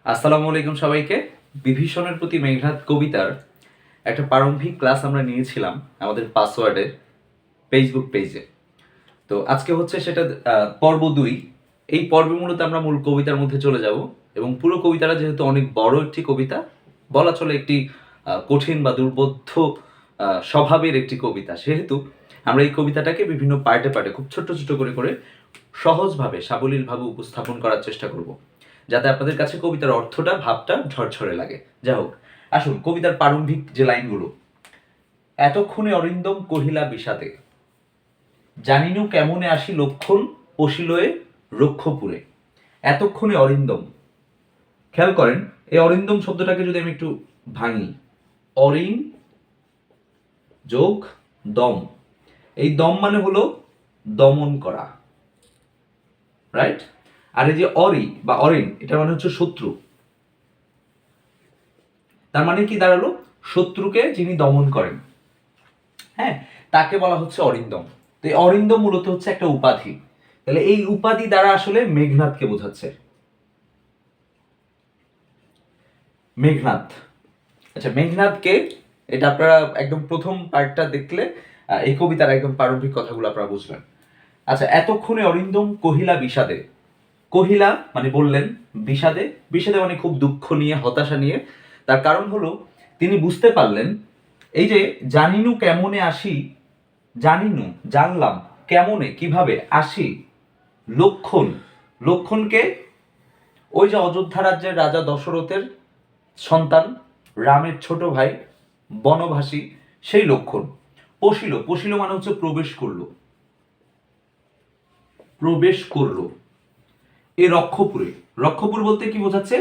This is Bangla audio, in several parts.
আসসালামু আলাইকুম সবাইকে। বিভীষণের প্রতি মেঘনাদ কবিতার একটা প্রারম্ভিক ক্লাস আমরা নিয়েছিলাম আমাদের পাসওয়ার্ডের ফেসবুক পেজে। তো আজকে হচ্ছে সেটা পর্ব 2। এই পর্বে মূলত আমরা মূল কবিতার মধ্যে চলে যাব এবং পুরো কবিতাটা যেহেতু অনেক বড় একটি কবিতা, বলা চলে একটি কঠিন বা দুর্বোধ্য স্বভাবের একটি কবিতা, সেহেতু আমরা এই কবিতাটাকে বিভিন্ন পার্টে পার্টে খুব ছোট ছোট করে করে সহজভাবে সাবলীলভাবে উপস্থাপন করার চেষ্টা করব, যাতে আপনাদের কাছে কবিতার অর্থটা ভাবটা ঝরঝরে লাগে। যাই হোক, আসুন কবিতার প্রারম্ভিক যে লাইনগুলো। এতক্ষণে অরিন্দম কহিলা বিষাদে, জানিনু কেমনে আসি লক্ষণ পশিলয়ে রক্ষপুরে। এতক্ষণে অরিন্দম, খেয়াল করেন এই অরিন্দম শব্দটাকে যদি আমি একটু ভাঙি, অরিন যোগ দম, এই দম মানে হলো দমন করা, রাইট? আর এই যে অরি বা অরিন, এটা মানে হচ্ছে শত্রু। তার মানে কি দাঁড়ালো? শত্রুকে যিনি দমন করেন, হ্যাঁ, তাকে বলা হচ্ছে অরিন্দম। তো এই অরিন্দম মূলত হচ্ছে একটা উপাধি। তাহলে এই উপাধি দ্বারা আসলে মেঘনাদকে বোঝাচ্ছে। মেঘনাদ, আচ্ছা মেঘনাদকে, এটা আপনারা একদম প্রথম পার্টটা দেখলে এই কবিতার একদম প্রারম্ভিক কথাগুলো আপনারা বুঝবেন। আচ্ছা, এতক্ষণে অরিন্দম কহিলা বিষাদে, কহিলা মানে বললেন, বিষাদে, বিষাদে মানে খুব দুঃখ নিয়ে, হতাশা নিয়ে। তার কারণ হলো তিনি বুঝতে পারলেন, এই যে জানিনু কেমনে আসি, জানিনু জানলাম, কেমনে কিভাবে, আসি লক্ষণ, লক্ষণকে ওই যে অযোধ্যা রাজ্যের রাজা দশরথের সন্তান, রামের ছোট ভাই, বনবাসী, সেই লক্ষণ। পশিল, পশিল মানে হচ্ছে প্রবেশ করলো, প্রবেশ করলো এই রক্ষপুরে। রক্ষপুর বলতে কি বোঝাচ্ছে?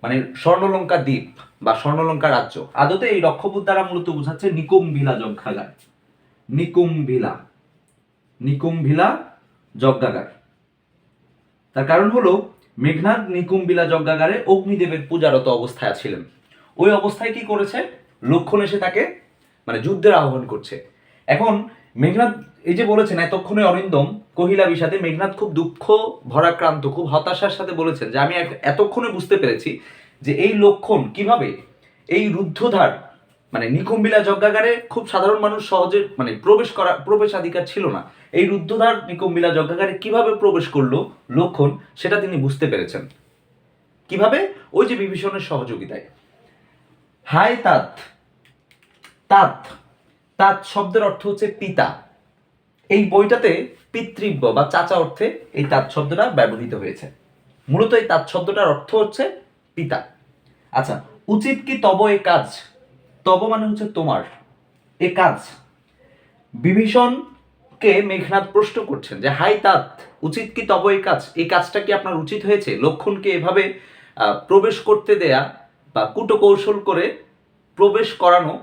মানে স্বর্ণলঙ্কা দ্বীপ বা স্বর্ণলঙ্কা রাজ্য। আদতে এই রক্ষপুর দ্বারা মূলত বোঝাচ্ছে নিকুম্ভিলা যজ্ঞাগার, নিকুম্ভিলা, নিকুম্ভিলা যজ্ঞাগার। তার কারণ হলো মেঘনাদ নিকুম্ভিলা যজ্ঞাগারে অগ্নিদেবের পূজারত অবস্থায় ছিলেন। ওই অবস্থায় কি করেছে? লক্ষণ এসে তাকে মানে যুদ্ধের আহ্বান করছে। এখন মেঘনাদ এই যে বলেছেন এতক্ষণে অরিন্দম কহিলা বিষাদে, মেঘনাদ খুব দুঃখ ভরাক্রান্ত, খুব হতাশার সাথে বলেছেন যে আমি এতক্ষণে বুঝতে পেরেছি যে এই লক্ষণ কিভাবে এই রুদ্ধদ্বার মানে নিকুম্ভিলা যজ্ঞাগারে খুব সাধারণ মানুষ সহজে মানে প্রবেশাধিকার ছিল না। এই রুদ্ধদ্বার নিকুম্ভিলা যজ্ঞাগারে কিভাবে প্রবেশ করলো লক্ষণ, সেটা তিনি বুঝতে পেরেছেন। কিভাবে? ওই যে বিভীষণের সহযোগিতায়। হায় তাত, তাত, তাত শব্দের অর্থ হচ্ছে পিতা। এই বইটাতে পিতৃব্য বা চাচা অর্থে এই তাত শব্দটা ব্যবহৃত হয়েছে। মূলত এই তাত শব্দটার অর্থ হচ্ছে পিতা। আচ্ছা, উচিত কি তব এ কাজ, তব মানে হচ্ছে তোমার, এ কাজ। বিভীষণকে মেঘনাদ প্রশ্ন করছেন যে হাই তাত, উচিত কি তব এই কাজ, এই কাজটা কি আপনার উচিত হয়েছে? লক্ষণকে এভাবে প্রবেশ করতে দেয়া বা কুটকৌশল করে প্রবেশ করানো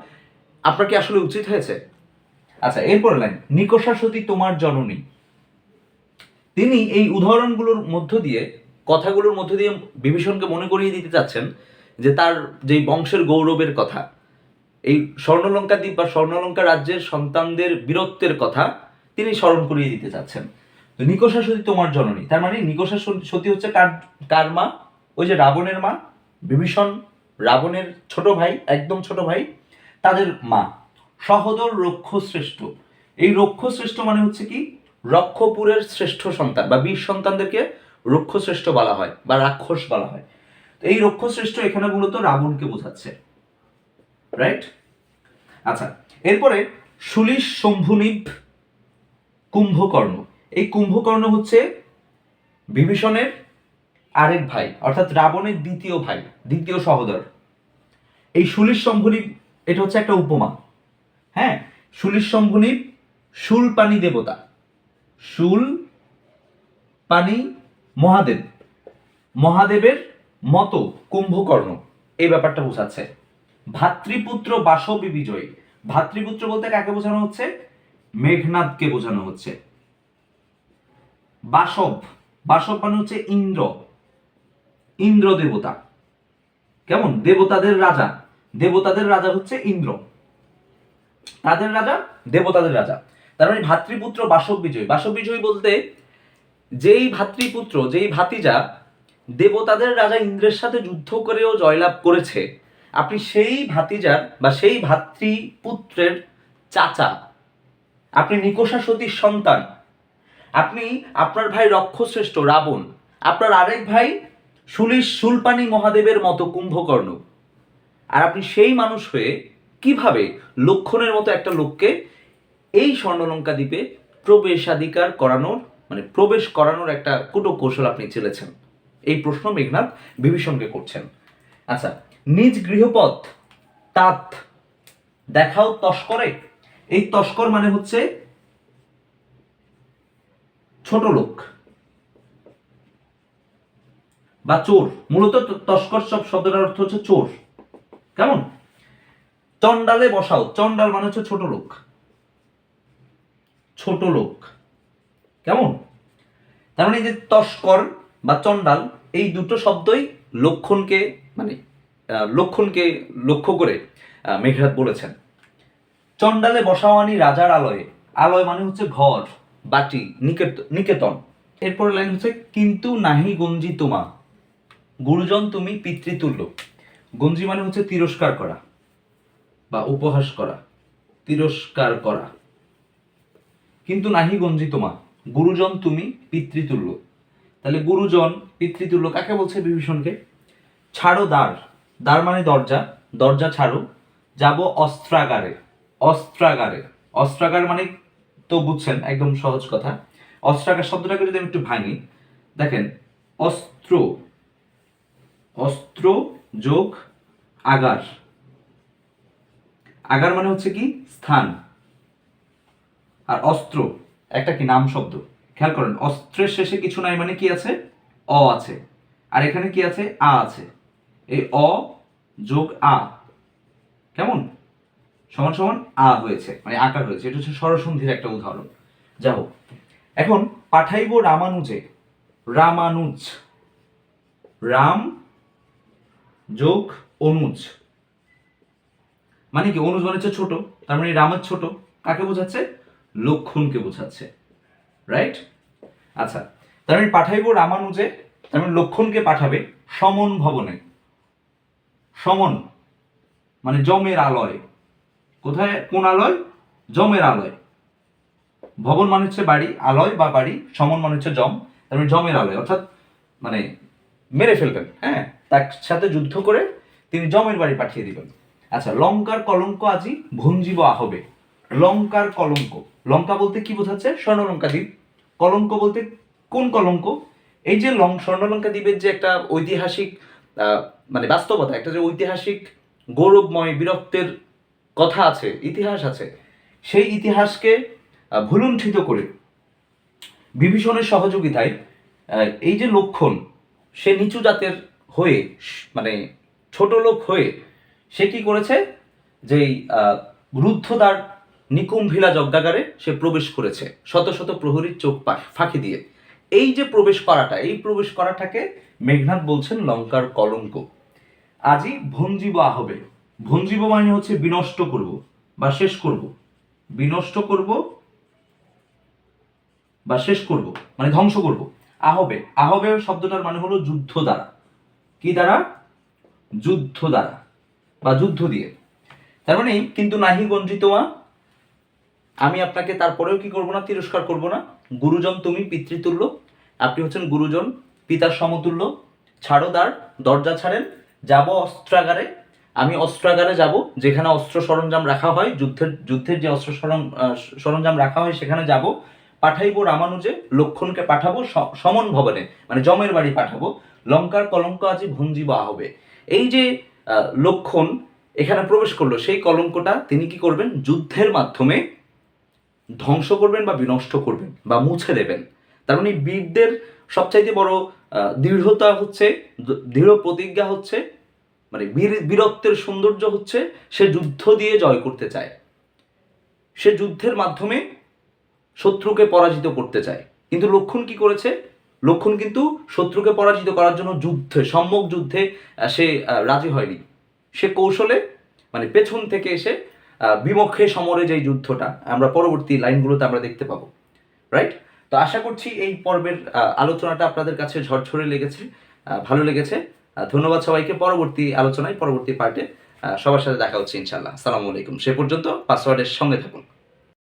আপনার কি আসলে উচিত হয়েছে? আচ্ছা, এরপর লাইন, নিকষা সতী তোমার জননী। তিনি এই উদাহরণগুলোর মধ্য দিয়ে, কথাগুলোর মধ্য দিয়ে বিভীষণকে মনে করিয়ে দিতে চাচ্ছেন যে তার যেই বংশের গৌরবের কথা, এই স্বর্ণলঙ্কা দ্বীপ বা স্বর্ণলঙ্কা রাজ্যের সন্তানদের বীরত্বের কথা তিনি স্মরণ করিয়ে দিতে চাচ্ছেন। তো নিকষা সতী তোমার জননী, তার মানে নিকষা সতী হচ্ছে কার মা? ওই যে রাবণের মা, বিভীষণ রাবণের ছোট ভাই, একদম ছোট ভাই, তাদের মা। সহোদর রক্ষশ্রেষ্ঠ, এই রক্ষশ্রেষ্ঠ মানে হচ্ছে কি? রক্ষপুরের শ্রেষ্ঠ সন্তান বা বীর সন্তানদেরকে রক্ষশ্রেষ্ঠ বলা হয় বা রাক্ষস বলা হয়। তো এই রক্ষশ্রেষ্ঠ এখানে মূলত রাবণকে বোঝাচ্ছে, রাইট? আচ্ছা, এরপরে সুলিশ শম্ভুনিভ কুম্ভকর্ণ। এই কুম্ভকর্ণ হচ্ছে বিভীষণের আরেক ভাই, অর্থাৎ রাবণের দ্বিতীয় ভাই, দ্বিতীয় সহোদর। এই সুলিশ শম্ভুনিভ এটা হচ্ছে একটা উপমা, হ্যাঁ। সুলিশ শম্ভুনিভ শূল পানি দেবতা, শূল পানি মহাদেব, মহাদেবের মতো কুম্ভকর্ণ, এই ব্যাপারটা বোঝাচ্ছে। ভাতৃপুত্র বাসবী বিজয়ী, ভাতৃপুত্র বলতে কাকে বোঝানো হচ্ছে? মেঘনাদকে বোঝানো হচ্ছে। বাসব, বাসব মানে হচ্ছে ইন্দ্র, ইন্দ্র দেবতা, কেমন? দেবতাদের রাজা, দেবতাদের রাজা হচ্ছে ইন্দ্র, তাদের রাজা দেবতাদের রাজা। তার মানে ভাতৃপুত্র বাসব বিজয়ী, বাসব বিজয়ী বলতে যেই ভাতৃপুত্র, যেই ভাতিজা দেবতাদের রাজা ইন্দ্রের সাথে যুদ্ধ করেও জয়লাভ করেছে, আপনি সেই ভাতিজার বা সেই ভাতৃপুত্রের চাচা, আপনি নিকষা সতীর সন্তান, আপনি আপনার ভাই রক্ষশ্রেষ্ঠ রাবণ, আপনার আরেক ভাই শূলপাণি মহাদেবের মতো কুম্ভকর্ণ, আর আপনি সেই মানুষ হয়ে কিভাবে লক্ষণের মতো একটা লোককে এই স্বর্ণলঙ্কা দ্বীপে প্রবেশাধিকার করানোর মানে প্রবেশ করানোর একটা কৌশল আপনি চেলেছেন? এই প্রশ্ন মেঘনাদ বিভীষণকে করছেন। আচ্ছা, নিজ গৃহপথ তাত দেখাও তস্করে। এই তস্কর মানে হচ্ছে ছোট লোক বা চোর। মূলত তস্কর সব শব্দটার অর্থ হচ্ছে চোর। কেমন? চন্ডালে বসাও, চন্ডাল মানে হচ্ছে ছোট লোক, ছোট লোক। কেমন? তার মানে এই যে তস্কর বা চন্ডাল, এই দুটো শব্দই লক্ষণকে মানে লক্ষণকে লক্ষ্য করে মেঘনাদ বলেছেন। চন্ডালে বসাওয়ানি রাজার আলয়ে, আলয় মানে হচ্ছে ঘর, বাটি, নিকেতন। এরপরে লাইন হচ্ছে কিন্তু নাহি গঞ্জি তোমা, গুরুজন তুমি পিতৃতুল্য। গঞ্জি মানে হচ্ছে তিরস্কার করা বা উপহাস করা, তিরস্কার করা। কিন্তু নাহি গঞ্জি তোমা, গুরুজন তুমি পিতৃতুল্য। তাহলে গুরুজন পিতৃতুল্য কাকে বলছে? বিভীষণকে। ছাড়ো দ্বার, দ্বার মানে দরজা, দরজা ছাড়ো, যাব অস্ত্রাগারে। অস্ত্রাগারে, অস্ত্রাগার মানে তো বুঝছেন, একদম সহজ কথা। অস্ত্রাগার শব্দটাকে যদি আমি একটু ভাঙি, দেখেন অস্ত্র, অস্ত্র যোগ আগার, আগার মানে হচ্ছে কি স্থান, আর অস্ত্র একটা কি নাম শব্দ। খেয়াল করেন, অস্ত্রের শেষে কিছু নাই মানে কি আছে? অ আছে। আর এখানে কি আছে? আ আছে। এই অ যোগ আ কেমন? সমান সমান আ হয়েছে, মানে আকার হয়েছে। এটা হচ্ছে স্বরসন্ধির একটা উদাহরণ। যা হোক, এখন পাঠাইব রামানুজে, রামানুজ, রাম যোগ অনুজ মানে কি? অনুজ মানে হচ্ছে ছোট, তার মানে রামের ছোট। কাকে বোঝাচ্ছে? লক্ষণকে বোঝাচ্ছে, রাইট? আচ্ছা, তার মানে পাঠাইব রামানুজে, তার মানে লক্ষণকে পাঠাবে সমন ভবনে। সমন মানে যমের আলয়। কোথায়? কোন আলয়? যমের আলয়। ভবন মানে হচ্ছে বাড়ি, আলয় বা বাড়ি, সমন মানে হচ্ছে যম, তার মানে যমের আলয়, অর্থাৎ মানে মেরে ফেলবেন। হ্যাঁ, তার সাথে যুদ্ধ করে তিনি যমের বাড়ি পাঠিয়ে দিবেন। আচ্ছা, লঙ্কার কলঙ্ক আজি ভঞ্জিব আহবে। লঙ্কার কলঙ্ক, লঙ্কা বলতে কি বোঝাচ্ছে? স্বর্ণলঙ্কা দ্বীপ। কলঙ্ক বলতে কোন কলঙ্ক? এই যে স্বর্ণলঙ্কা দ্বীপের যে একটা ঐতিহাসিক মানে বাস্তবতা, একটা যে ঐতিহাসিক গৌরবময় বীরত্বের কথা আছে, ইতিহাস আছে, সেই ইতিহাসকে ভুলুণ্ঠিত করে বিভীষণের সহযোগিতায় এই যে লক্ষণ, সে নিচু জাতের হয়ে মানে ছোট লোক হয়ে সে কি করেছে? যেই রুদ্ধদ্বার নিকুম্ভিলা যজ্ঞাগারে সে প্রবেশ করেছে শত শত প্রহরীর চোখ ফাঁকি দিয়ে। এই যে প্রবেশ করাটা, এই প্রবেশ করাটাকে মেঘনাদ বলছেন লঙ্কার কলঙ্ক। আজই ভঞ্জিব আহবে, ভঞ্জিব মানে হচ্ছে বিনষ্ট করব বা শেষ করব, বিনষ্ট করব বা শেষ করব মানে ধ্বংস করব। আহবে, আহবে শব্দটার মানে হলো যুদ্ধ দ্বারা। কি দ্বারা? যুদ্ধ দ্বারা বা যুদ্ধ দিয়ে। তার মানে কিন্তু নাহি গঞ্জিতোয়া, আমি আপনাকে তারপরেও কি করব না? তিরস্কার করব না। গুরুজন তুমি পিতৃতুল্য, আপনি হচ্ছেন গুরুজন, পিতার সমতুল্য। ছাড়ো দ্বার, দরজা ছাড়েন, যাব অস্ত্রাগারে, আমি অস্ত্রাগারে যাব, যেখানে অস্ত্র সরঞ্জাম রাখা হয়, যুদ্ধের যে অস্ত্র সরঞ্জাম রাখা হয় সেখানে যাব। পাঠাইব রামানুজে, লক্ষণকে পাঠাবো সমন ভবনে মানে যমের বাড়ি পাঠাবো। লঙ্কার কলঙ্ক আজি ভঞ্জিব আহবে। এই যে লক্ষণ এখানে প্রবেশ করলো, সেই কলঙ্কটা তিনি কি করবেন? যুদ্ধের মাধ্যমে ধ্বংস করবেন বা বিনষ্ট করবেন বা মুছে দেবেন। তার মানে বীরদের সবচাইতে বড় দৃঢ়তা হচ্ছে, দৃঢ় প্রতিজ্ঞা হচ্ছে, মানে বীরত্বের সৌন্দর্য হচ্ছে সে যুদ্ধ দিয়ে জয় করতে চায়, সে যুদ্ধের মাধ্যমে শত্রুকে পরাজিত করতে চায়। কিন্তু লক্ষণ কি করেছে? লক্ষণ কিন্তু শত্রুকে পরাজিত করার জন্য সম্মুখ যুদ্ধে সে রাজি হয়নি। সে কৌশলে মানে পেছন থেকে এসে বিমুখে সমরে যে যুদ্ধটা আমরা পরবর্তী লাইনগুলোতে আমরা দেখতে পাবো, রাইট? তো আশা করছি এই পর্বের আলোচনাটা আপনাদের কাছে ঝরঝরে লেগেছে। ভালো লেগেছে। ধন্যবাদ সবাইকে। পরবর্তী আলোচনায়, পরবর্তী পার্টে সবার সাথে দেখা হচ্ছে ইনশাআল্লাহ। আসসালামু আলাইকুম। সে পর্যন্ত পাসওয়ার্ডের সঙ্গে থাকুন।